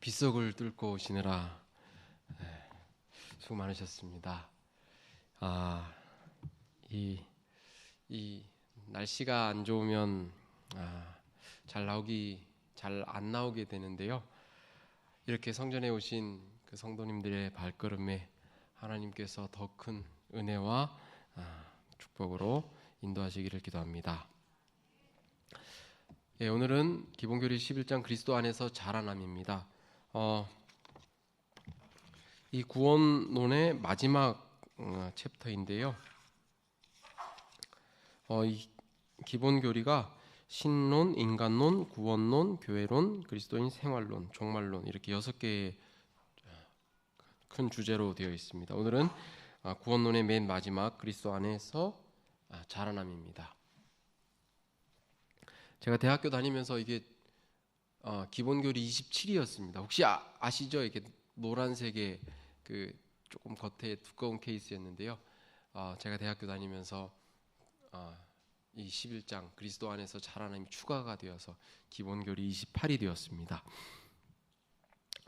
빗속을 뚫고 오시느라 수고 많으셨습니다. 이 날씨가 안 좋으면 잘 안 나오게 되는데요. 이렇게 성전에 오신 그 성도님들의 발걸음에 하나님께서 더 큰 은혜와 축복으로 인도하시기를 기도합니다. 오늘은 기본교리 11장 그리스도 안에서 자라남입니다. 이 구원론의 마지막 챕터인데요. 이 기본교리가 신론, 인간론, 구원론, 교회론, 그리스도인 생활론, 종말론 이렇게 6개의 큰 주제로 되어 있습니다. 오늘은 구원론의 맨 마지막 그리스도 안에서 자라남입니다. 제가 대학교 다니면서 이게 기본교리 27이었습니다. 혹시 아시죠? 이게 노란색의 그 조금 겉에 두꺼운 케이스였는데요. 제가 대학교 다니면서 이 11장 그리스도 안에서 자라남이 추가가 되어서 기본교리 28이 되었습니다.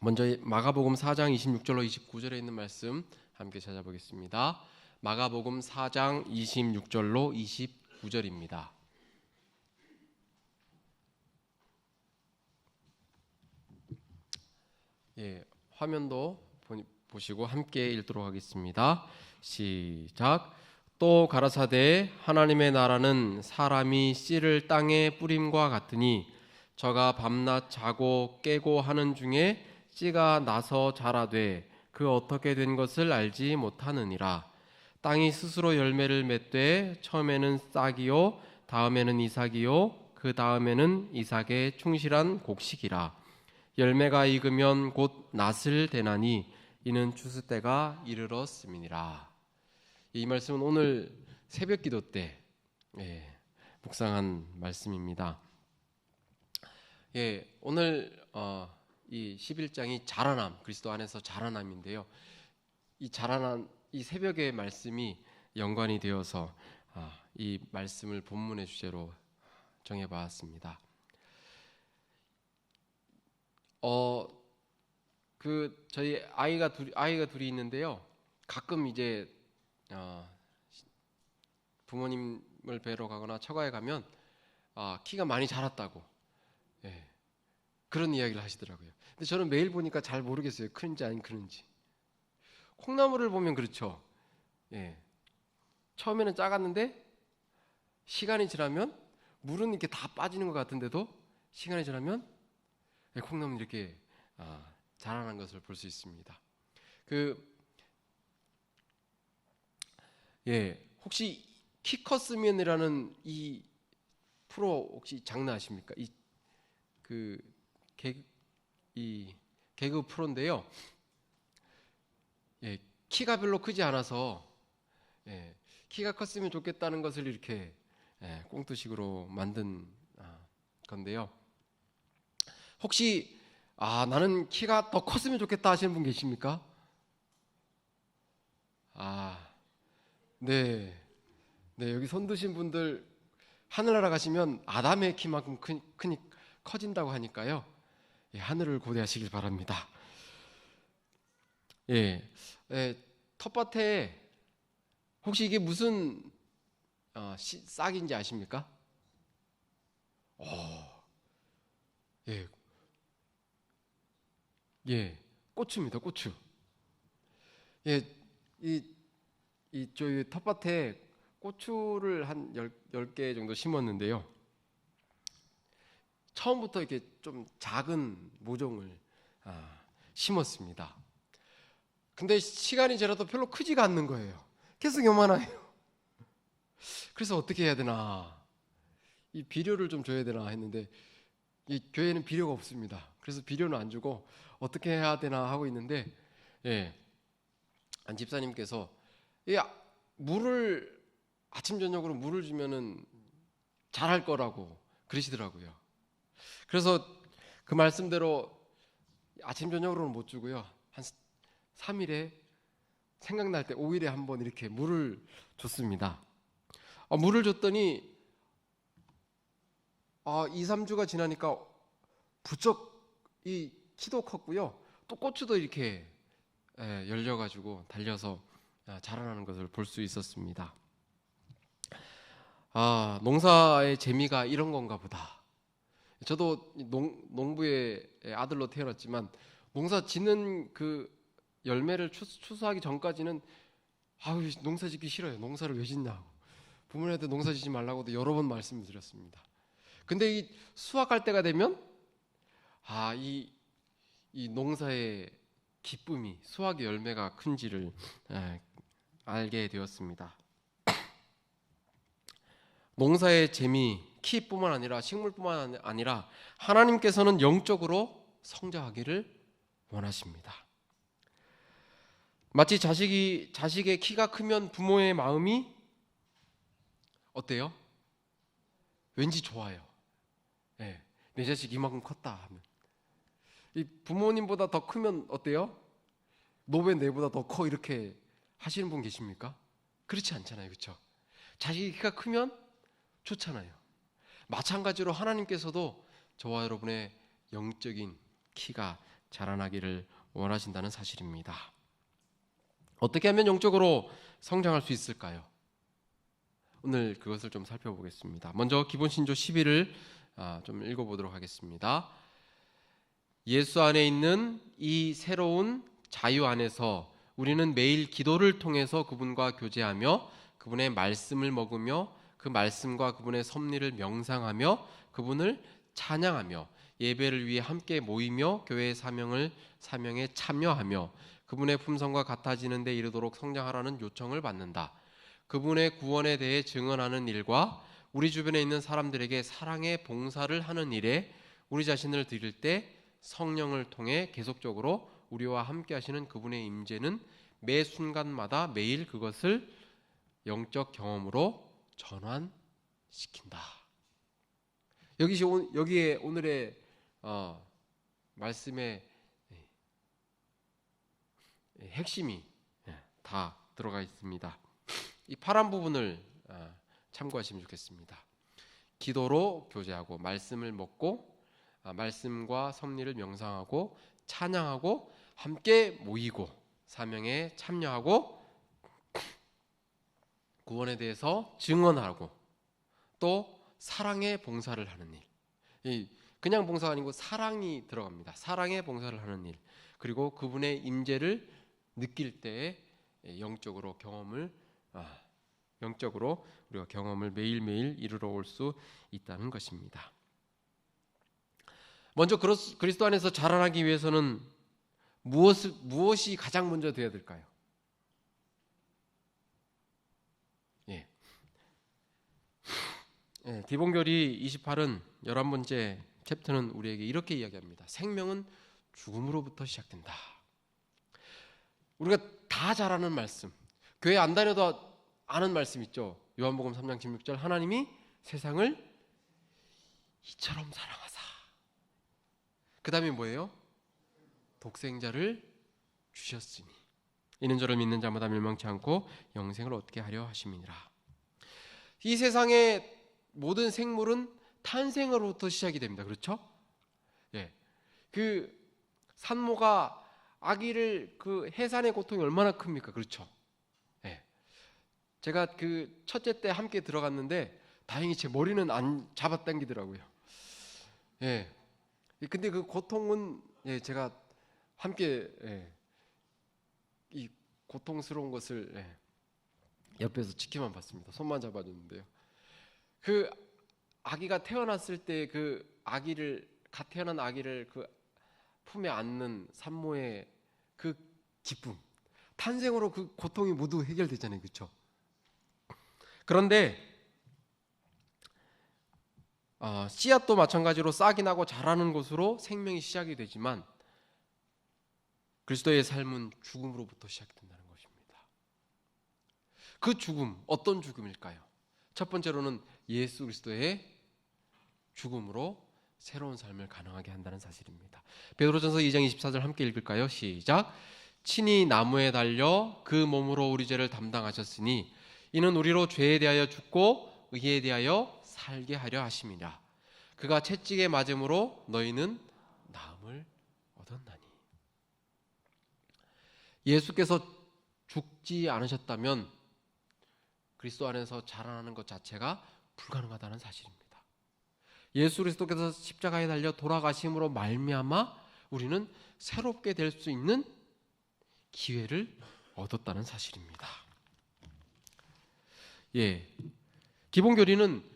먼저 마가복음 4장 26절로 29절에 있는 말씀 함께 찾아보겠습니다. 마가복음 4장 26절로 29절입니다. 화면도 보시고 함께 읽도록 하겠습니다. 시작. 또 가라사대 하나님의 나라는 사람이 씨를 땅에 뿌림과 같으니 저가 밤낮 자고 깨고 하는 중에 씨가 나서 자라되 그 어떻게 된 것을 알지 못하느니라. 땅이 스스로 열매를 맺되 처음에는 싹이요 다음에는 이삭이요 그 다음에는 이삭의 충실한 곡식이라. 열매가 익으면 곧 낫을 대나니 이는 추수 때가 이르렀음이니라. 이 말씀은 오늘 새벽 기도 때 묵상한 말씀입니다. 오늘 이 11장이 자라남, 그리스도 안에서 자라남인데요. 이 자라남, 이 새벽의 말씀이 연관이 되어서 이 말씀을 본문의 주제로 정해봤습니다. 저희 아이가 둘이 있는데요. 가끔 이제 부모님을 뵈러 가거나 처가에 가면 키가 많이 자랐다고 그런 이야기를 하시더라고요. 근데 저는 매일 보니까 잘 모르겠어요. 크는지 안 크는지. 콩나물을 보면 그렇죠. 처음에는 작았는데 시간이 지나면 물은 이렇게 다 빠지는 것 같은데도 시간이 지나면 콩나물이 이렇게 자라난 것을 볼 수 있습니다. 혹시 키 컸으면이라는 이 프로 혹시 장난하십니까? 이 개그 프로인데요. 키가 별로 크지 않아서 키가 컸으면 좋겠다는 것을 이렇게 꽁트식으로 만든 건데요. 혹시 나는 키가 더 컸으면 좋겠다 하시는 분 계십니까? 네, 여기 손 드신 분들 하늘나라 가시면 아담의 키만큼 커진다고 하니까요. 하늘을 고대하시길 바랍니다. 텃밭에 혹시 이게 무슨 싹인지 아십니까? 고추입니다. 고추. 저희 텃밭에 고추를 한 10개 정도 심었는데요. 처음부터 이렇게 좀 작은 모종을 심었습니다. 근데 시간이 지나도 별로 크지가 않는 거예요. 계속 요만해요. 그래서 어떻게 해야 되나, 이 비료를 좀 줘야 되나 했는데 이 교회는 비료가 없습니다. 그래서 비료는 안 주고 어떻게 해야 되나 하고 있는데 한 집사님께서 물을 아침 저녁으로 물을 주면은 잘할 거라고 그러시더라고요. 그래서 그 말씀대로 아침 저녁으로는 못 주고요. 한 3일에 생각날 때 5일에 한번 이렇게 물을 줬습니다. 물을 줬더니 2, 3주가 지나니까 부쩍 이 키도 컸고요. 또 고추도 이렇게 열려가지고 달려서 자라나는 것을 볼 수 있었습니다. 농사의 재미가 이런 건가 보다. 저도 농부의 아들로 태어났지만 농사 짓는 그 열매를 추수하기 전까지는 농사 짓기 싫어요. 농사를 왜 짓냐고 부모님한테 농사 짓지 말라고도 여러 번 말씀을 드렸습니다. 근데 이 수확할 때가 되면 이 농사의 기쁨이, 수확의 열매가 큰지를 알게 되었습니다. 농사의 재미, 키뿐만 아니라 식물뿐만 아니라 하나님께서는 영적으로 성장하기를 원하십니다. 마치 자식의 키가 크면 부모의 마음이 어때요? 왠지 좋아요. 내 자식이 이만큼 컸다 하면. 이 부모님보다 더 크면 어때요? 너 왜 내보다 더 커? 이렇게 하시는 분 계십니까? 그렇지 않잖아요, 그렇죠? 자식이 키가 크면 좋잖아요. 마찬가지로 하나님께서도 저와 여러분의 영적인 키가 자라나기를 원하신다는 사실입니다. 어떻게 하면 영적으로 성장할 수 있을까요? 오늘 그것을 좀 살펴보겠습니다. 먼저 기본신조 11을 좀 읽어보도록 하겠습니다. 예수 안에 있는 이 새로운 자유 안에서 우리는 매일 기도를 통해서 그분과 교제하며 그분의 말씀을 먹으며 그 말씀과 그분의 섭리를 명상하며 그분을 찬양하며 예배를 위해 함께 모이며 교회의 사명에 참여하며 그분의 품성과 같아지는 데 이르도록 성장하라는 요청을 받는다. 그분의 구원에 대해 증언하는 일과 우리 주변에 있는 사람들에게 사랑의 봉사를 하는 일에 우리 자신을 드릴 때 성령을 통해 계속적으로 우리와 함께 하시는 그분의 임재는 매 순간마다 매일 그것을 영적 경험으로 전환시킨다. 여기에 오늘의 말씀의 핵심이 다 들어가 있습니다. 이 파란 부분을 참고하시면 좋겠습니다. 기도로 교제하고 말씀을 먹고 말씀과 섭리를 명상하고 찬양하고 함께 모이고 사명에 참여하고 구원에 대해서 증언하고 또 사랑의 봉사를 하는 일. 그냥 봉사가 아니고 사랑이 들어갑니다. 사랑의 봉사를 하는 일. 그리고 그분의 임재를 느낄 때에 영적으로 우리가 경험을 매일매일 이루러 올 수 있다는 것입니다. 먼저 그리스도 안에서 자라나기 위해서는 무엇이 가장 먼저 되어야 될까요? 기본교리 28은 11번째 챕터는 우리에게 이렇게 이야기합니다. 생명은 죽음으로부터 시작된다. 우리가 다 잘 아는 말씀, 교회 안 다녀도 아는 말씀 있죠. 요한복음 3장 16절 하나님이 세상을 이처럼 사랑하사. 그 다음에 뭐예요? 독생자를 주셨으니 이는 저를 믿는 자마다 멸망치 않고 영생을 얻게 하려 하심이니라. 이 세상의 모든 생물은 탄생으로부터 시작이 됩니다. 그렇죠? 그 산모가 아기를 그 해산의 고통이 얼마나 큽니까? 그렇죠? 제가 그 첫째 때 함께 들어갔는데 다행히 제 머리는 안 잡아당기더라고요. 근데 그 고통은 제가 함께 이 고통스러운 것을 옆에서 지켜만 봤습니다. 손만 잡아줬는데요. 그 아기가 태어났을 때 갓 태어난 아기를 그 품에 안는 산모의 그 기쁨, 탄생으로 그 고통이 모두 해결되잖아요, 그렇죠? 그런데 씨앗도 마찬가지로 싹이 나고 자라는 것으로 생명이 시작이 되지만 그리스도의 삶은 죽음으로부터 시작된다는 것입니다. 그 죽음, 어떤 죽음일까요? 첫 번째로는 예수 그리스도의 죽음으로 새로운 삶을 가능하게 한다는 사실입니다. 베드로전서 2장 24절 함께 읽을까요? 시작. 친히 나무에 달려 그 몸으로 우리 죄를 담당하셨으니 이는 우리로 죄에 대하여 죽고 의에 대하여 살게 하려 하심이라. 그가 채찍에 맞음으로 너희는 나음을 얻었나니. 예수께서 죽지 않으셨다면 그리스도 안에서 자라나는 것 자체가 불가능하다는 사실입니다. 예수 그리스도께서 십자가에 달려 돌아가심으로 말미암아 우리는 새롭게 될 수 있는 기회를 얻었다는 사실입니다. 기본 교리는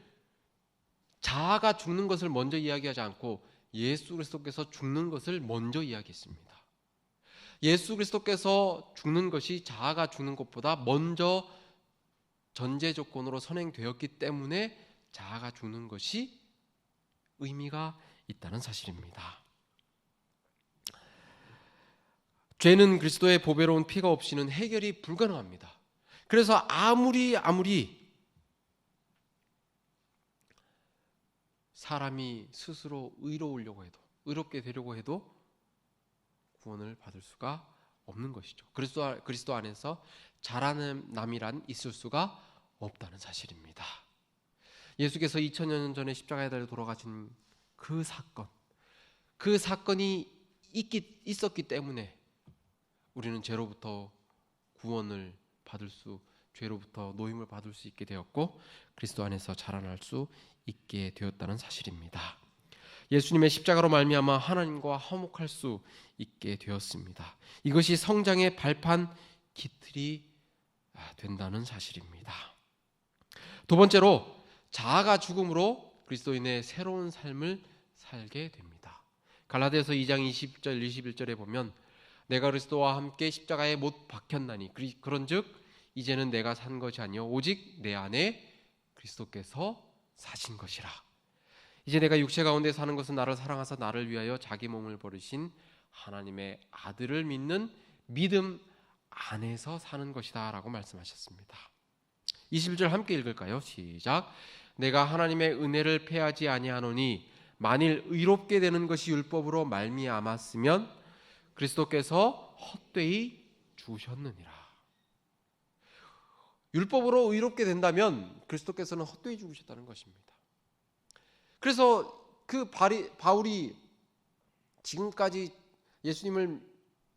자아가 죽는 것을 먼저 이야기하지 않고 예수 그리스도께서 죽는 것을 먼저 이야기했습니다. 예수 그리스도께서 죽는 것이 자아가 죽는 것보다 먼저 전제 조건으로 선행되었기 때문에 자아가 죽는 것이 의미가 있다는 사실입니다. 죄는 그리스도의 보배로운 피가 없이는 해결이 불가능합니다. 그래서 아무리 사람이 스스로 의롭게 되려고 해도 구원을 받을 수가 없는 것이죠. 그리스도 안에서 자라남이란 있을 수가 없다는 사실입니다. 예수께서 2000년 전에 십자가에 달려 돌아가신 그 사건이 있었기 때문에 우리는 죄로부터 구원을 죄로부터 노임을 받을 수 있게 되었고 그리스도 안에서 자라날 수 있게 되었다는 사실입니다. 예수님의 십자가로 말미암아 하나님과 화목할 수 있게 되었습니다. 이것이 성장의 발판 기틀이 된다는 사실입니다. 두 번째로 자아가 죽음으로 그리스도인의 새로운 삶을 살게 됩니다. 갈라디아서 2장 20절 21절에 보면 내가 그리스도와 함께 십자가에 못 박혔나니 그런즉 이제는 내가 산 것이 아니요 오직 내 안에 그리스도께서 사신 것이라. 이제 내가 육체 가운데 사는 것은 나를 사랑하사 나를 위하여 자기 몸을 버리신 하나님의 아들을 믿는 믿음 안에서 사는 것이다 라고 말씀하셨습니다. 21절 함께 읽을까요? 시작. 내가 하나님의 은혜를 패하지 아니하노니 만일 의롭게 되는 것이 율법으로 말미암았으면 그리스도께서 헛되이 죽으셨느니라. 율법으로 의롭게 된다면 그리스도께서는 헛되이 죽으셨다는 것입니다. 그래서 바울이 지금까지 예수님을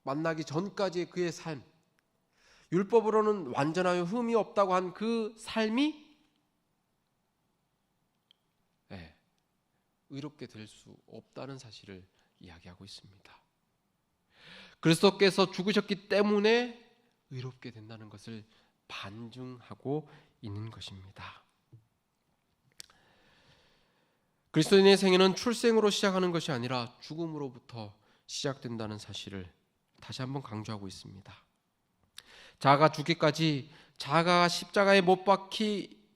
만나기 전까지의 그의 삶, 율법으로는 완전하여 흠이 없다고 한 그 삶이 의롭게 될 수 없다는 사실을 이야기하고 있습니다. 그리스도께서 죽으셨기 때문에 의롭게 된다는 것을 반증하고 있는 것입니다. 그리스도인의 생애는 출생으로 시작하는 것이 아니라 죽음으로부터 시작된다는 사실을 다시 한번 강조하고 있습니다. 자아가 죽기까지, 자아가 십자가에 못 박히기까지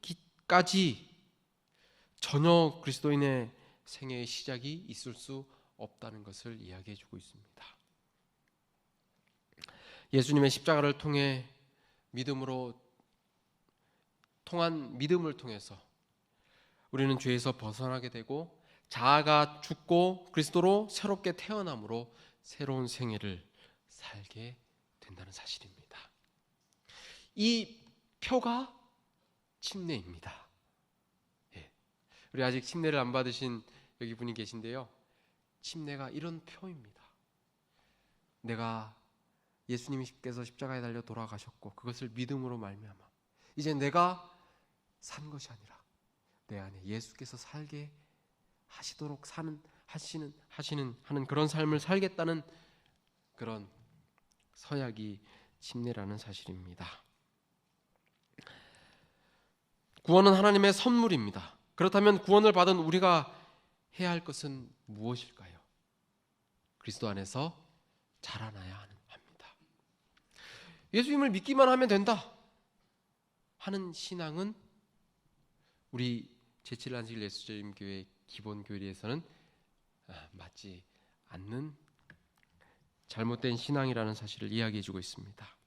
전혀 그리스도인의 생애의 시작이 있을 수 없다는 것을 이야기해 주고 있습니다. 예수님의 십자가를 통해 믿음을 통해서 우리는 죄에서 벗어나게 되고 자아가 죽고 그리스도로 새롭게 태어남으로 새로운 생애를 살게 된다는 사실입니다. 이 표가 침례입니다. 우리 아직 침례를 안 받으신 여기 분이 계신데요. 침례가 이런 표입니다. 내가 예수님께서 십자가에 달려 돌아가셨고 그것을 믿음으로 말미암아 이제 내가 산 것이 아니라 내 안에 예수께서 살게 하시도록 하는 그런 삶을 살겠다는 그런 서약이 침례라는 사실입니다. 구원은 하나님의 선물입니다. 그렇다면 구원을 받은 우리가 해야 할 것은 무엇일까요? 그리스도 안에서 자라나야 합니다. 예수님을 믿기만 하면 된다 하는 신앙은 우리 제7안식 예수님교회 기본 교리에서는 맞지 않는 잘못된 신앙이라는 사실을 이야기해주고 있습니다.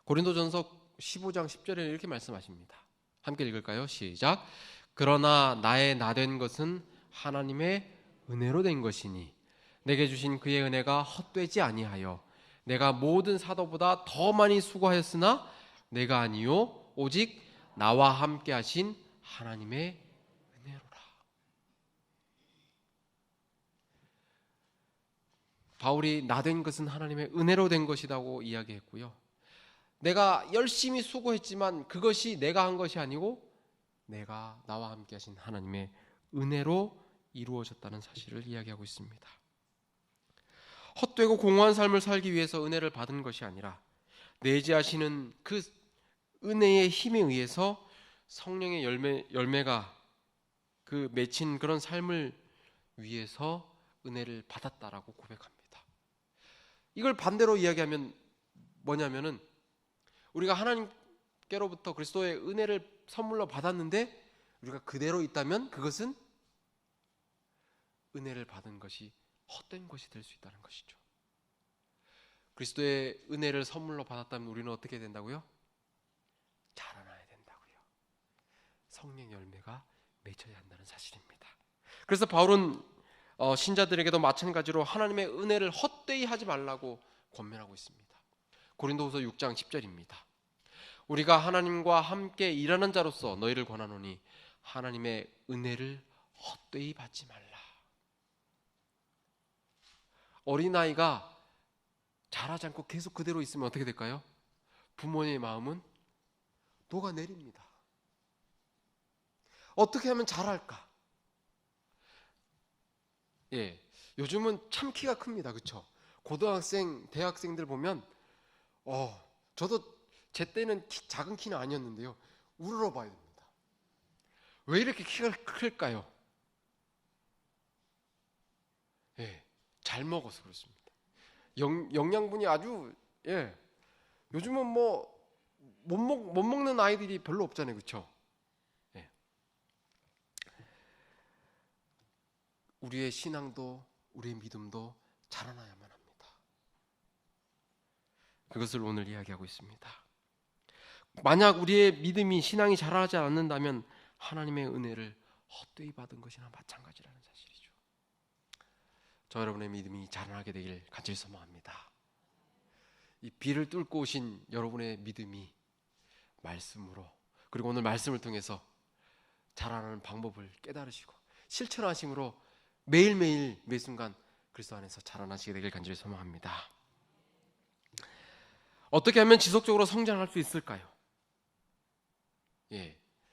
고린도전서 15장 10절에 이렇게 말씀하십니다. 함께 읽을까요? 시작. 그러나 나의 나된 것은 하나님의 은혜로 된 것이니 내게 주신 그의 은혜가 헛되지 아니하여 내가 모든 사도보다 더 많이 수고하였으나 내가 아니요 오직 나와 함께 하신 하나님의 은혜로라. 바울이 나 된 것은 하나님의 은혜로 된 것이라고 이야기했고요. 내가 열심히 수고했지만 그것이 내가 한 것이 아니고 내가 나와 함께 하신 하나님의 은혜로 이루어졌다는 사실을 이야기하고 있습니다. 헛되고 공허한 삶을 살기 위해서 은혜를 받은 것이 아니라 내재하시는 그 은혜의 힘에 의해서 성령의 열매가 그 맺힌 그런 삶을 위해서 은혜를 받았다라고 고백합니다. 이걸 반대로 이야기하면 뭐냐면은 우리가 하나님께로부터 그리스도의 은혜를 선물로 받았는데 우리가 그대로 있다면 그것은 은혜를 받은 것이 헛된 것이 될 수 있다는 것이죠. 그리스도의 은혜를 선물로 받았다면 우리는 어떻게 된다고요? 자라나야 된다고요. 성령 열매가 맺혀야 한다는 사실입니다. 그래서 바울은 신자들에게도 마찬가지로 하나님의 은혜를 헛되이 하지 말라고 권면하고 있습니다. 고린도후서 6장 10절입니다. 우리가 하나님과 함께 일하는 자로서 너희를 권하노니 하나님의 은혜를 헛되이 받지 말라. 어린아이가 자라지 않고 계속 그대로 있으면 어떻게 될까요? 부모의 마음은 녹아내립니다. 어떻게 하면 자랄까? 예, 요즘은 참 키가 큽니다. 그렇죠? 고등학생, 대학생들 보면 저도 제 때는 작은 키는 아니었는데요. 우러러 봐야 됩니다. 왜 이렇게 키가 클까요? 예, 잘 먹어서 그렇습니다. 영양분이 아주 요즘은 뭐 못 먹는 아이들이 별로 없잖아요. 그렇죠? 예. 우리의 신앙도 우리의 믿음도 자라나야만 합니다. 그것을 오늘 이야기하고 있습니다. 만약 우리의 믿음이 신앙이 자라지 않는다면 하나님의 은혜를 헛되이 받은 것이나 마찬가지라는 사실이죠. 저 여러분의 믿음이 자라나게 되길 간절히 소망합니다. 이 비를 뚫고 오신 여러분의 믿음이 말씀으로 그리고 오늘 말씀을 통해서 자라나는 방법을 깨달으시고 실천하심으로 매일매일 매순간 그리스도 안에서 자라나시게 되길 간절히 소망합니다. 어떻게 하면 지속적으로 성장할 수 있을까요?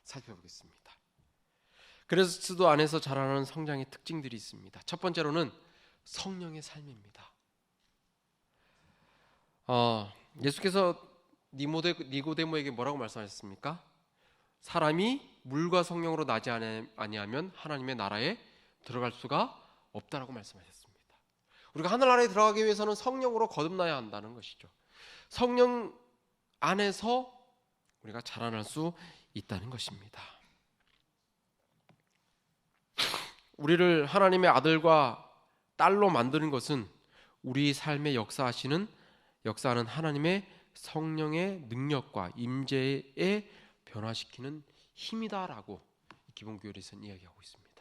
살펴보겠습니다. 그리스도 안에서 자라나는 성장의 특징들이 있습니다. 첫 번째로는 성령의 삶입니다. 예수께서 니고데모에게 뭐라고 말씀하셨습니까? 사람이 물과 성령으로 나지 아니하면 하나님의 나라에 들어갈 수가 없다라고 말씀하셨습니다. 우리가 하늘나라에 들어가기 위해서는 성령으로 거듭나야 한다는 것이죠. 성령 안에서 우리가 자라날 수 있다는 것입니다. 우리를 하나님의 아들과 딸로 만드는 것은 우리 삶에 역사하는 하나님의 성령의 능력과 임재에 변화시키는 힘이다라고 기본교회에서는 이야기하고 있습니다.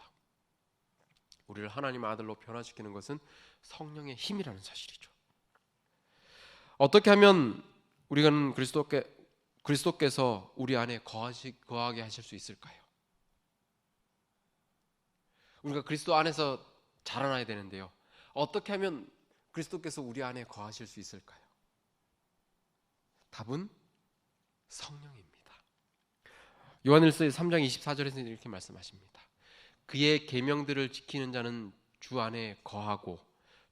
우리를 하나님의 아들로 변화시키는 것은 성령의 힘이라는 사실이죠. 어떻게 하면 우리는 그리스도께서 우리 안에 거하게 하실 수 있을까요? 우리가 그리스도 안에서 자라나야 되는데요. 어떻게 하면 그리스도께서 우리 안에 거하실 수 있을까요? 답은 성령입니다. 요한일서 3장 24절에서 이렇게 말씀하십니다. 그의 계명들을 지키는 자는 주 안에 거하고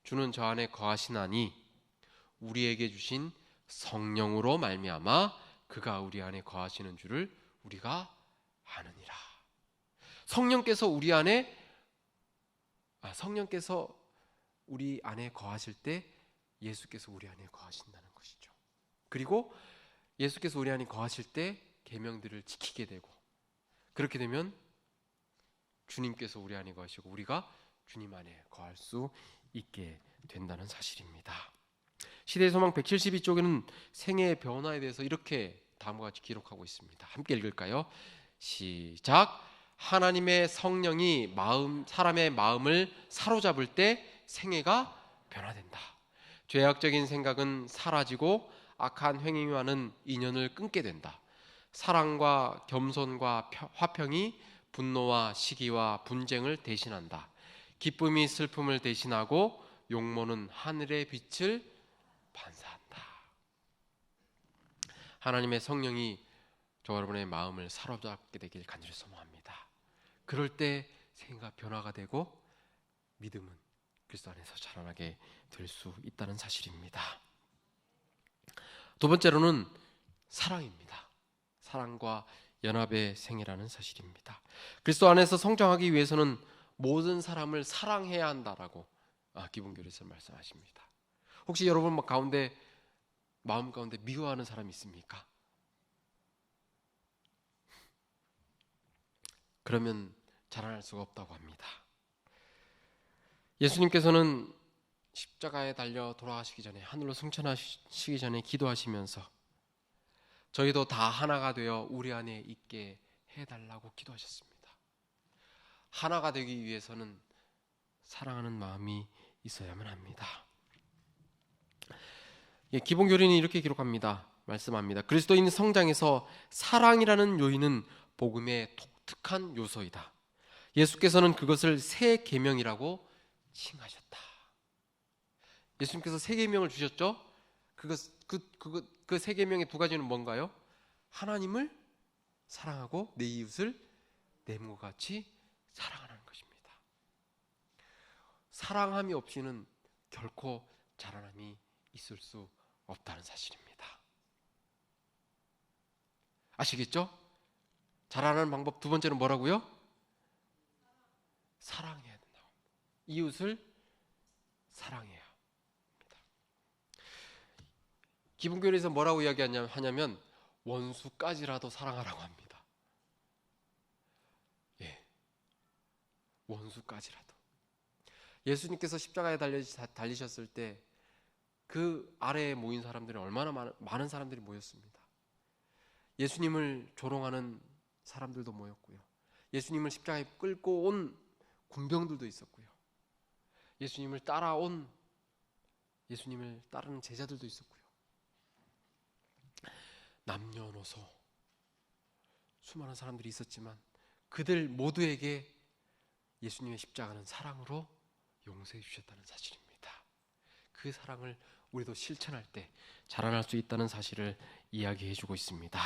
주는 저 안에 거하시나니 우리에게 주신 성령으로 말미암아 그가 우리 안에 거하시는 줄을 우리가 아느니라. 성령께서 우리 안에 거하실 때 예수께서 우리 안에 거하신다는 것이죠. 그리고 예수께서 우리 안에 거하실 때 계명들을 지키게 되고 그렇게 되면 주님께서 우리 안에 거하시고 우리가 주님 안에 거할 수 있게 된다는 사실입니다. 시대의 소망 172쪽에는 생애의 변화에 대해서 이렇게 다음과 같이 기록하고 있습니다. 함께 읽을까요? 시작. 하나님의 성령이 사람의 마음을 사로잡을 때 생애가 변화된다. 죄악적인 생각은 사라지고 악한 행위와는 인연을 끊게 된다. 사랑과 겸손과 화평이 분노와 시기와 분쟁을 대신한다. 기쁨이 슬픔을 대신하고 용모는 하늘의 빛을 반사한다. 하나님의 성령이 저 여러분의 마음을 사로잡게 되길 간절히 소망합니다. 그럴 때 생각 변화가 되고 믿음은 그리스도 안에서 자라나게 될 수 있다는 사실입니다. 두 번째로는 사랑입니다. 사랑과 연합의 생애라는 사실입니다. 그리스도 안에서 성장하기 위해서는 모든 사람을 사랑해야 한다라고 기본교리에서 말씀하십니다. 혹시 여러분 가운데 마음 가운데 미워하는 사람이 있습니까? 그러면 자라날 수가 없다고 합니다. 예수님께서는 십자가에 달려 돌아가시기 전에, 하늘로 승천하시기 전에 기도하시면서 저희도 다 하나가 되어 우리 안에 있게 해달라고 기도하셨습니다. 하나가 되기 위해서는 사랑하는 마음이 있어야만 합니다. 기본교리는 이렇게 기록합니다. 말씀합니다. 그리스도인 성장에서 사랑이라는 요인은 복음의 독특한 요소이다. 예수께서는 그것을 새 계명이라고 칭하셨다. 예수님께서 새 계명을 주셨죠? 그 새 계명의 두 가지는 뭔가요? 하나님을 사랑하고 내 이웃을 내 몸과 같이 사랑하는 것입니다. 사랑함이 없이는 결코 자라남이 있을 수 없다는 사실입니다. 아시겠죠? 자라나는 방법 두 번째는 뭐라고요? 사랑해야 된다. 이웃을 사랑해야 합니다. 기본교리에서 뭐라고 이야기하냐면 원수까지라도 사랑하라고 합니다. 원수까지라도. 예수님께서 십자가에 달리셨을 때 그 아래에 모인 사람들이 얼마나 많은 사람들이 모였습니다. 예수님을 조롱하는 사람들도 모였고요. 예수님을 십자가에 끌고 온 군병들도 있었고요. 예수님을 따라온 예수님을 따르는 제자들도 있었고요. 남녀노소 수많은 사람들이 있었지만 그들 모두에게 예수님의 십자가는 사랑으로 용서해 주셨다는 사실입니다. 그 사랑을 우리도 실천할 때 자라날 수 있다는 사실을 이야기해 주고 있습니다.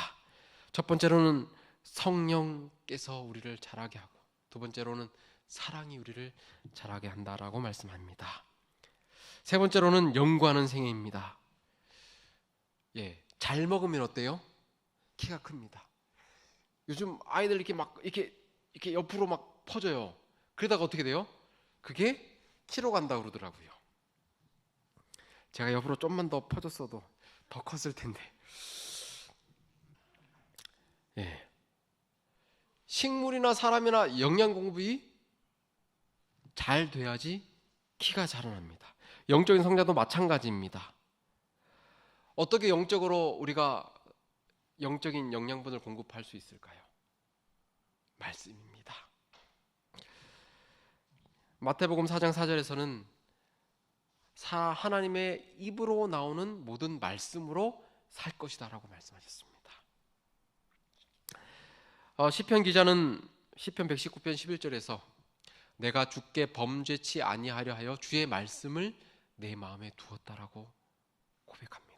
첫 번째로는 성령께서 우리를 자라게 하고, 두 번째로는 사랑이 우리를 자라게 한다라고 말씀합니다. 세 번째로는 연구하는 생애입니다. 잘 먹으면 어때요? 키가 큽니다. 요즘 아이들 이렇게 옆으로 막 퍼져요. 그러다가 어떻게 돼요? 그게 키로 간다고 그러더라고요. 제가 옆으로 좀만 더 퍼졌어도 더 컸을 텐데. 식물이나 사람이나 영양 공급이 잘 돼야지 키가 자라납니다. 영적인 성장도 마찬가지입니다. 어떻게 영적으로 우리가 영적인 영양분을 공급할 수 있을까요? 말씀입니다. 마태복음 4장 4절에서는 하나님의 입으로 나오는 모든 말씀으로 살 것이다 라고 말씀하셨습니다. 시편 기자는 시편 119편 11절에서 내가 주께 범죄치 아니하려 하여 주의 말씀을 내 마음에 두었다라고 고백합니다.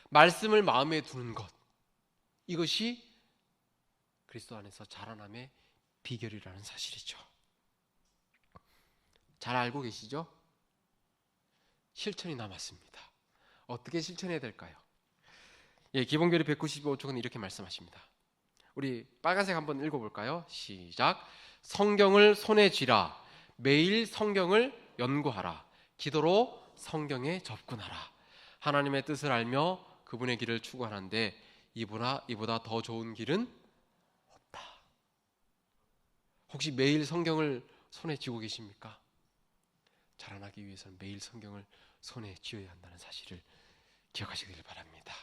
말씀을 마음에 두는 것, 이것이 그리스도 안에서 자라남의 비결이라는 사실이죠. 잘 알고 계시죠? 실천이 남았습니다. 어떻게 실천해야 될까요? 기본교리 195쪽은 이렇게 말씀하십니다. 우리 빨간색 한번 읽어볼까요? 시작. 성경을 손에 쥐라. 매일 성경을 연구하라. 기도로 성경에 접근하라. 하나님의 뜻을 알며 그분의 길을 추구하는데 이보다 더 좋은 길은 없다. 혹시 매일 성경을 손에 쥐고 계십니까? 자라나기 위해서는 매일 성경을 손에 쥐어야 한다는 사실을 기억하시길 바랍니다.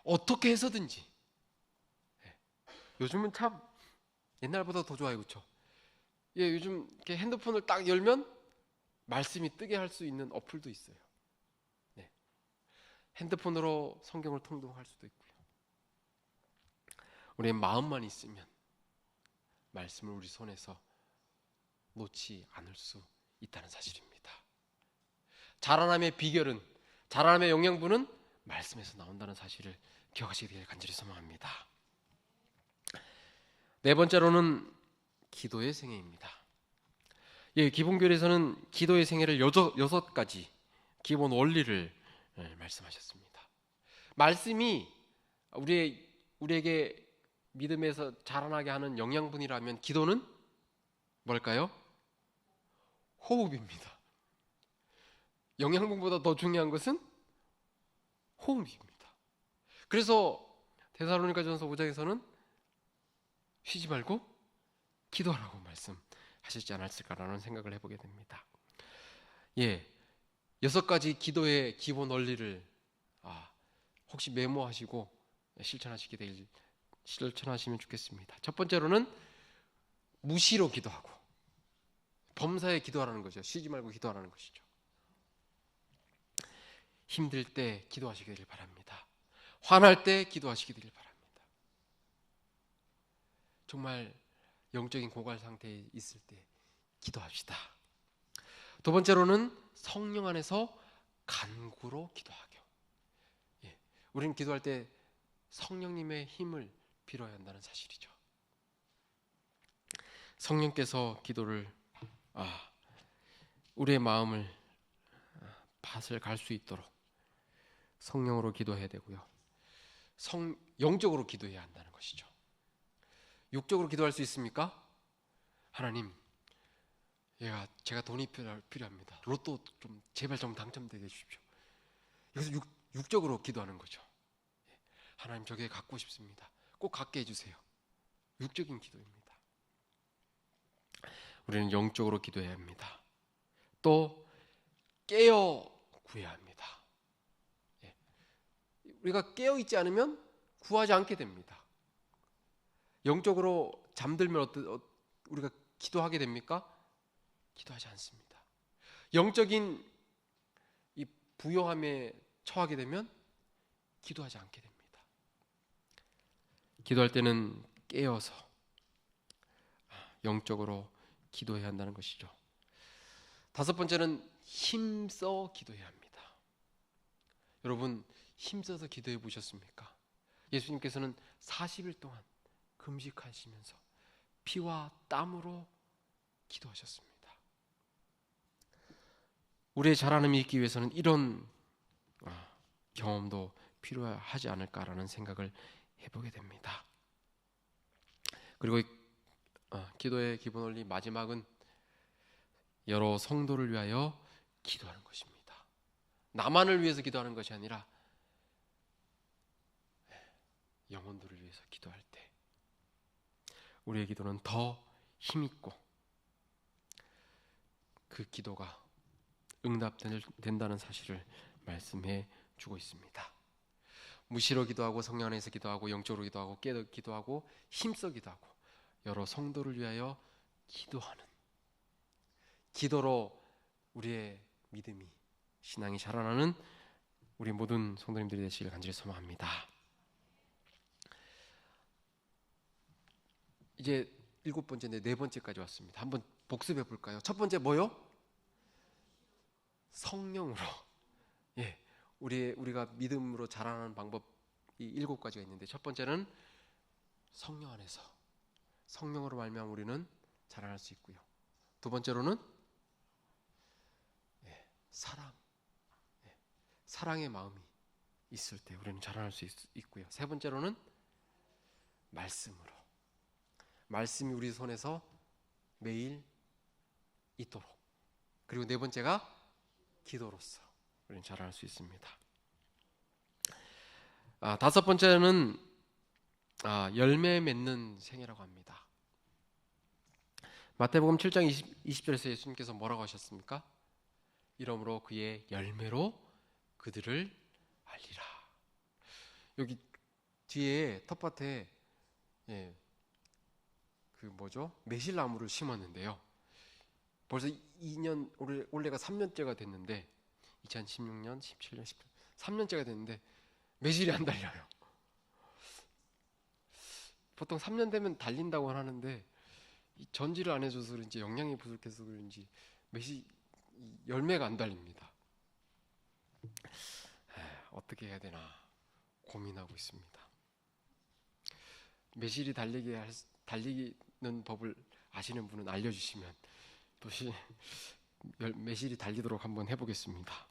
어떻게 해서든지, 요즘은 참 옛날보다 더 좋아요, 그렇죠? 요즘 이렇게 핸드폰을 딱 열면 말씀이 뜨게 할 수 있는 어플도 있어요. 핸드폰으로 성경을 통독할 수도 있고요. 우리의 마음만 있으면 말씀을 우리 손에서 놓지 않을 수 있다는 사실입니다. 자라남의 비결은, 자라남의 영양분은 말씀에서 나온다는 사실을 기억하시게 되길 간절히 소망합니다. 네 번째로는 기도의 생애입니다. 예, 기본교회에서는 기도의 생애를 여섯 가지 기본 원리를 말씀하셨습니다. 말씀이 우리에게 믿음에서 자라나게 하는 영양분이라면 기도는 뭘까요? 호흡입니다. 영양분보다 더 중요한 것은 호흡입니다. 그래서 데살로니가전서 5장에서는 쉬지 말고 기도하라고 말씀하시지 않았을까라는 생각을 해보게 됩니다. 예, 6가지 기도의 기본 원리를 혹시 메모하시고 실천하시면 좋겠습니다. 첫 번째로는 무시로 기도하고, 범사에 기도하라는 거죠. 쉬지 말고 기도하라는 것이죠. 힘들 때 기도하시기를 바랍니다. 화날 때 기도하시기를 바랍니다. 정말 영적인 고갈 상태에 있을 때 기도합시다. 두 번째로는 성령 안에서 간구로 기도하고, 우리는 기도할 때 성령님의 힘을 빌어야 한다는 사실이죠. 성령께서 기도를 우리의 마음을 밭을 갈 수 있도록 성령으로 기도해야 되고요. 영적으로 기도해야 한다는 것이죠. 육적으로 기도할 수 있습니까? 하나님, 제가 돈이 필요합니다. 로또 제발 좀 당첨되게 해주십시오. 그래서 육적으로 기도하는 거죠. 하나님, 저게 갖고 싶습니다. 꼭 갖게 해주세요. 육적인 기도입니다. 우리는 영적으로 기도해야 합니다. 또 깨어 구해야 합니다. 우리가 깨어 있지 않으면 구하지 않게 됩니다. 영적으로 잠들면 우리가 기도하게 됩니까? 기도하지 않습니다. 영적인 이 부요함에 처하게 되면 기도하지 않게 됩니다. 기도할 때는 깨어서 영적으로 기도해야 한다는 것이죠. 다섯 번째는 힘써 기도해야 합니다. 여러분, 힘써서 기도해 보셨습니까? 예수님께서는 40일 동안 금식하시면서 피와 땀으로 기도하셨습니다. 우리의 자라남이 있기 위해서는 이런 경험도 필요하지 않을까라는 생각을 해보게 됩니다. 그리고 기도의 기본 원리 마지막은 여러 성도를 위하여 기도하는 것입니다. 나만을 위해서 기도하는 것이 아니라 영혼들을 위해서 기도할 때 우리의 기도는 더 힘있고 그 기도가 응답된다는 사실을 말씀해 주고 있습니다. 무시로 기도하고 성령 안에서 기도하고 영적으로 기도하고 깨어 기도하고 힘써 기도하고 여러 성도를 위하여 기도하는 기도로 우리의 믿음이 신앙이 자라나는 우리 모든 성도님들이 되시길 간절히 소망합니다. 이제 7번째인데 4번째까지 왔습니다. 한번 복습해 볼까요? 첫 번째 뭐요? 성령으로. 우리가 믿음으로 자라나는 방법이 7가지가 있는데 첫 번째는 성령 안에서 성령으로 말미암아 우리는 자라날 수 있고요. 두 번째로는 사랑의 마음이 있을 때 우리는 자라날 수 있고요. 세 번째로는 말씀이 우리 손에서 매일 있도록, 그리고 네 번째가 기도로서 우리는 자라날 수 있습니다. 다섯 번째는 열매 맺는 생애라고 합니다. 마태복음 7장 20절에서 예수님께서 뭐라고 하셨습니까? 이러므로 그의 열매로 그들을 알리라. 여기 뒤에 텃밭에 매실나무를 심었는데요. 벌써 2년, 올해가 3년째가 됐는데 2016년, 17년, 18년 3년째가 됐는데 매실이 안 달려요. 보통 3년 되면 달린다고 하는데 전지를 안 해줘서 그런지 영양이 부족해서 그런지 열매가 안 달립니다. 어떻게 해야 되나 고민하고 있습니다. 매실이 달리는 법을 아시는 분은 알려주시면 또시 매실이 달리도록 한번 해보겠습니다.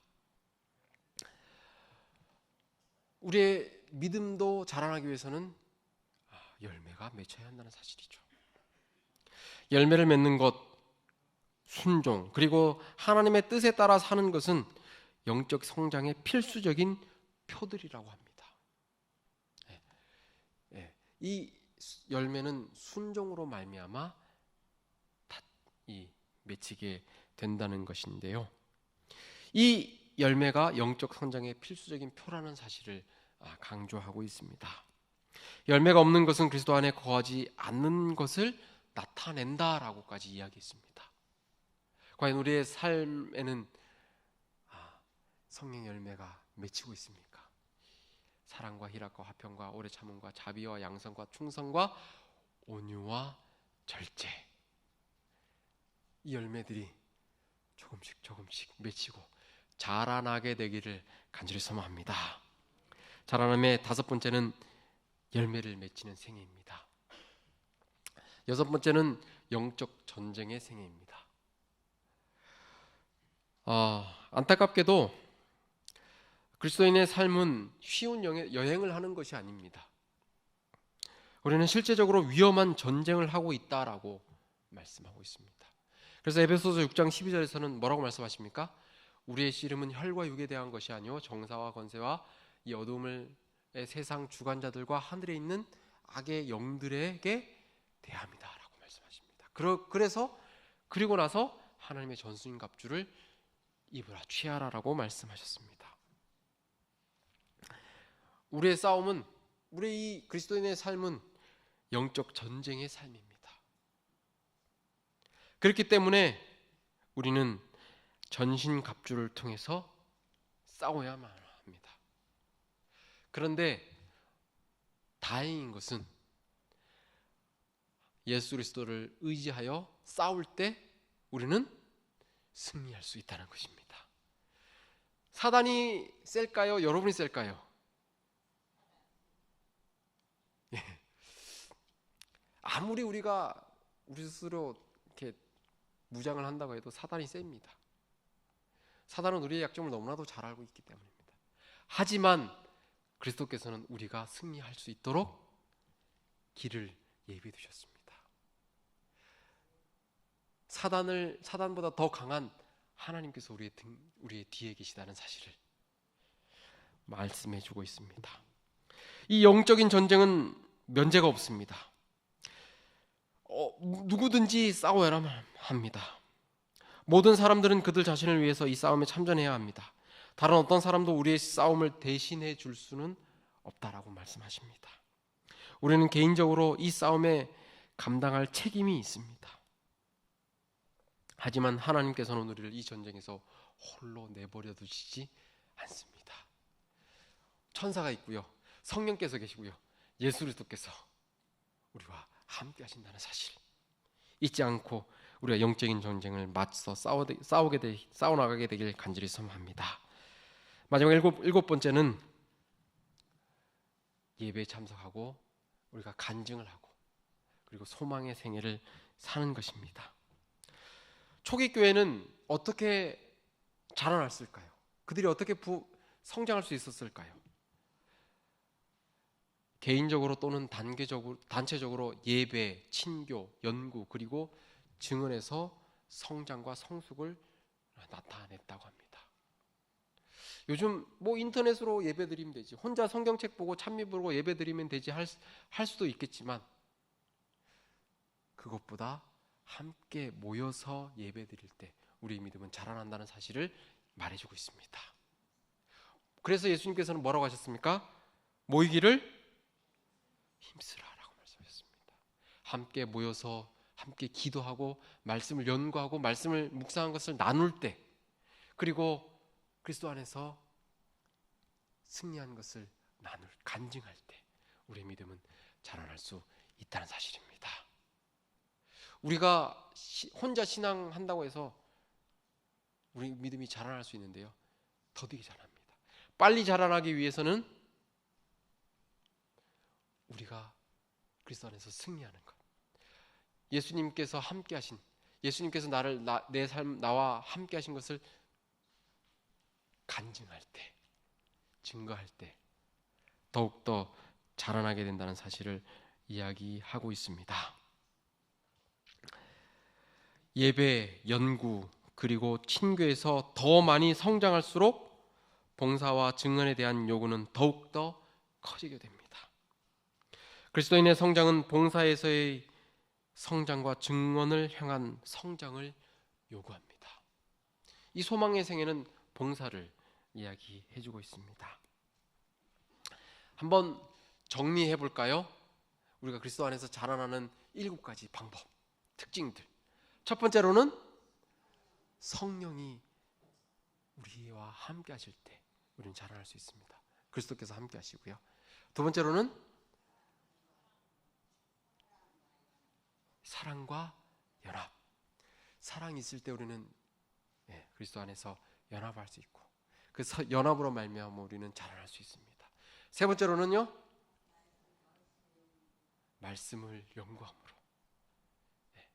우리의 믿음도 자라나기 위해서는 열매가 맺혀야 한다는 사실이죠. 열매를 맺는 것, 순종, 그리고 하나님의 뜻에 따라 사는 것은 영적 성장의 필수적인 표들이라고 합니다. 이 열매는 순종으로 말미암아 맺히게 된다는 것인데요. 이 열매가 영적 성장의 필수적인 표라는 사실을 강조하고 있습니다. 열매가 없는 것은 그리스도 안에 거하지 않는 것을 나타낸다라고까지 이야기했습니다. 과연 우리의 삶에는 성령 열매가 맺히고 있습니까? 사랑과 희락과 화평과 오래 참음과 자비와 양선과 충성과 온유와 절제, 이 열매들이 조금씩 맺히고 자라나게 되기를 간절히 소망합니다. 자라남의 다섯 번째는 열매를 맺히는 생애입니다. 여섯 번째는 영적 전쟁의 생애입니다. 안타깝게도 그리스도인의 삶은 쉬운 여행을 하는 것이 아닙니다. 우리는 실제적으로 위험한 전쟁을 하고 있다라고 말씀하고 있습니다. 그래서 에베소서 6장 12절에서는 뭐라고 말씀하십니까? 우리의 씨름은 혈과 육에 대한 것이 아니요 정사와 권세와 이 어둠의 세상 주관자들과 하늘에 있는 악의 영들에게 대함이다라고 말씀하십니다. 그리고 나서 하나님의 전순 갑주를 입으라 취하라라고 말씀하셨습니다. 우리의 싸움은, 우리 이 그리스도인의 삶은 영적 전쟁의 삶입니다. 그렇기 때문에 우리는 전신 갑주를 통해서 싸워야만 합니다. 그런데 다행인 것은 예수 그리스도를 의지하여 싸울 때 우리는 승리할 수 있다는 것입니다. 사단이 셀까요? 여러분이 셀까요? 아무리 우리가 우리 스스로 이렇게 무장을 한다고 해도 사단이 셉니다. 사단은 우리의 약점을 너무나도 잘 알고 있기 때문입니다. 하지만 그리스도께서는 우리가 승리할 수 있도록 길을 예비해 두셨습니다. 사단보다 더 강한 하나님께서 우리의 뒤에 계시다는 사실을 말씀해 주고 있습니다. 이 영적인 전쟁은 면제가 없습니다. 누구든지 싸워야만 합니다. 모든 사람들은 그들 자신을 위해서 이 싸움에 참전해야 합니다. 다른 어떤 사람도 우리의 싸움을 대신해 줄 수는 없다라고 말씀하십니다. 우리는 개인적으로 이 싸움에 감당할 책임이 있습니다. 하지만 하나님께서는 우리를 이 전쟁에서 홀로 내버려 두시지 않습니다. 천사가 있고요, 성령께서 계시고요, 예수 그리스도께서 우리와 함께 하신다는 사실 잊지 않고 우리가 영적인 전쟁을 맞서 싸워나가게 되길 간절히 소망합니다. 마지막 일곱 번째는 예배에 참석하고 우리가 간증을 하고 그리고 소망의 생애를 사는 것입니다. 초기 교회는 어떻게 자라났을까요? 그들이 어떻게 성장할 수 있었을까요? 개인적으로 또는 단체적으로 예배, 친교, 연구 그리고 증언에서 성장과 성숙을 나타냈다고 합니다. 요즘 인터넷으로 예배 드리면 되지, 혼자 성경책 보고 찬미 부르고 예배 드리면 되지 할 수도 있겠지만, 그것보다 함께 모여서 예배 드릴 때 우리의 믿음은 자라난다는 사실을 말해주고 있습니다. 그래서 예수님께서는 뭐라고 하셨습니까? 모이기를 힘쓰라라고 말씀하셨습니다. 함께 모여서 함께 기도하고 말씀을 연구하고 말씀을 묵상한 것을 나눌 때, 그리고 그리스도 안에서 승리한 것을 간증할 때 우리의 믿음은 자라날 수 있다는 사실입니다. 우리가 혼자 신앙한다고 해서 우리 믿음이 자라날 수 있는데요, 더디게 자랍니다. 빨리 자라나기 위해서는 우리가 그리스도 안에서 승리하는 것, 예수님께서 함께 하신, 예수님께서 내 삶, 나와 함께 하신 것을 간증할 때, 증거할 때 더욱더 자라나게 된다는 사실을 이야기하고 있습니다. 예배, 연구, 그리고 친교에서 더 많이 성장할수록 봉사와 증언에 대한 요구는 더욱더 커지게 됩니다. 그리스도인의 성장은 봉사에서의 성장과 증언을 향한 성장을 요구합니다. 이 소망의 생애는 봉사를 이야기해주고 있습니다. 한번 정리해 볼까요? 우리가 그리스도 안에서 자라나는 7가지 방법, 특징들. 첫 번째로는 성령이 우리와 함께 하실 때 우리는 자라날 수 있습니다. 그리스도께서 함께 하시고요. 두 번째로는 사랑과 연합. 사랑이 있을 때 우리는 그리스도 안에서 연합할 수 있고, 그 연합으로 말미암아 우리는 자라날 수 있습니다. 세 번째로는요, 말씀을 연구함으로,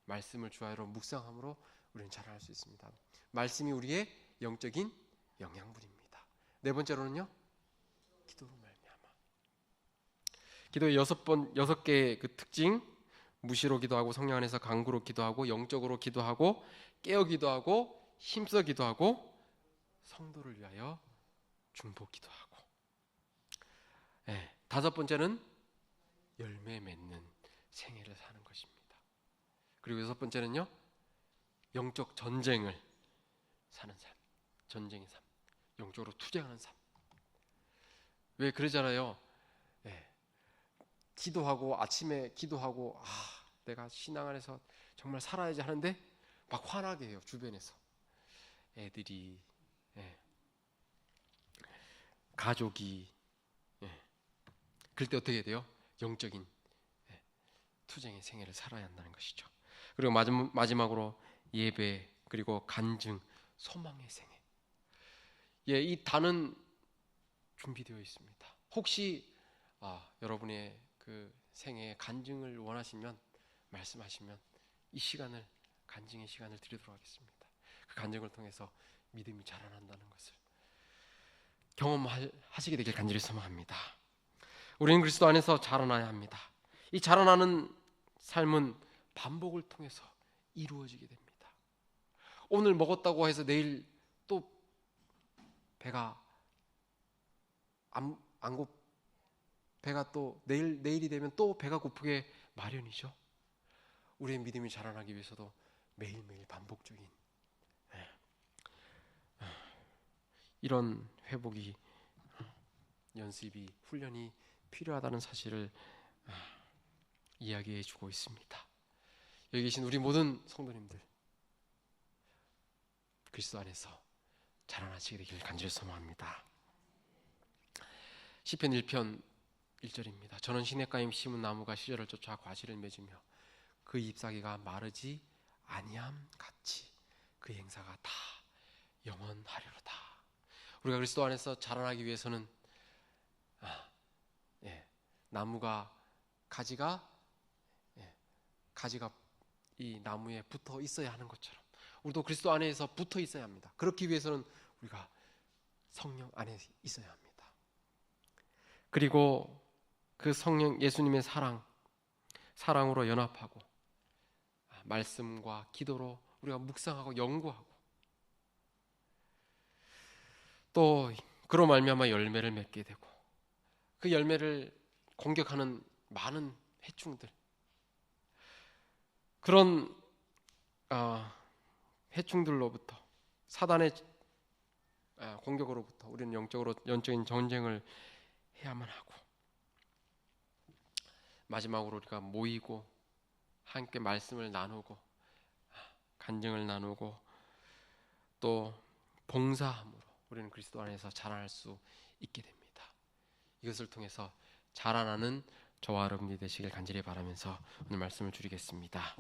말씀을 주하로 묵상함으로 우리는 자라날 수 있습니다. 말씀이 우리의 영적인 영양분입니다. 네 번째로는요, 기도로 말미암아. 기도의 6개의 그 특징, 무시로 기도하고, 성령 안에서 강구로 기도하고, 영적으로 기도하고, 깨어 기도하고, 힘써 기도하고, 성도를 위하여 중보 기도하고. 다섯 번째는 열매 맺는 생애를 사는 것입니다. 그리고 여섯 번째는요, 영적 전쟁을 사는 삶, 전쟁의 삶, 영적으로 투쟁하는 삶. 왜 그러잖아요. 기도하고, 아침에 기도하고, 내가 신앙 안에서 정말 살아야지 하는데 막 화나게 해요, 주변에서. 애들이, 가족이. 그럴 때 어떻게 해야 돼요? 영적인 투쟁의 생애를 살아야 한다는 것이죠. 그리고 마지막으로 예배, 그리고 간증, 소망의 생애. 이 단은 준비되어 있습니다. 혹시 여러분의 그 생애에 간증을 원하시면 말씀하시면 이 시간을, 간증의 시간을 드리도록 하겠습니다. 그 간증을 통해서 믿음이 자라난다는 것을 경험하시게 되길 간절히 소망합니다. 우리는 그리스도 안에서 자라나야 합니다. 이 자라나는 삶은 반복을 통해서 이루어지게 됩니다. 오늘 먹었다고 해서 내일 또 배가 배가 또 내일이 되면 또 배가 고프게 마련이죠. 우리의 믿음이 자라나기 위해서도 매일매일 반복적인 이런 회복이, 연습이, 훈련이 필요하다는 사실을 이야기해 주고 있습니다. 여기 계신 우리 모든 성도님들, 그리스도 안에서 자라나시게 되길 간절히 소망합니다. 시편 1편 1절입니다. 저는 시냇가에 심은 나무가 시절을 쫓아 과실을 맺으며 그 잎사귀가 마르지 아니함 같이 그 행사가 다 영원하리로다. 우리가 그리스도 안에서 자라나기 위해서는 나무가 가지가 이 나무에 붙어 있어야 하는 것처럼 우리도 그리스도 안에서 붙어 있어야 합니다. 그렇기 위해서는 우리가 성령 안에 있어야 합니다. 그리고 그 성령, 예수님의 사랑으로 연합하고, 말씀과 기도로 우리가 묵상하고 연구하고, 또 그로 말미암아 열매를 맺게 되고, 그 열매를 공격하는 많은 해충들, 그런 해충들로부터, 사단의 공격으로부터 우리는 영적인 전쟁을 해야만 하고, 마지막으로 우리가 모이고 함께 말씀을 나누고 간증을 나누고 또 봉사함으로 우리는 그리스도 안에서 자라날 수 있게 됩니다. 이것을 통해서 자라나는 저와 여러분이 되시길 간절히 바라면서 오늘 말씀을 줄이겠습니다.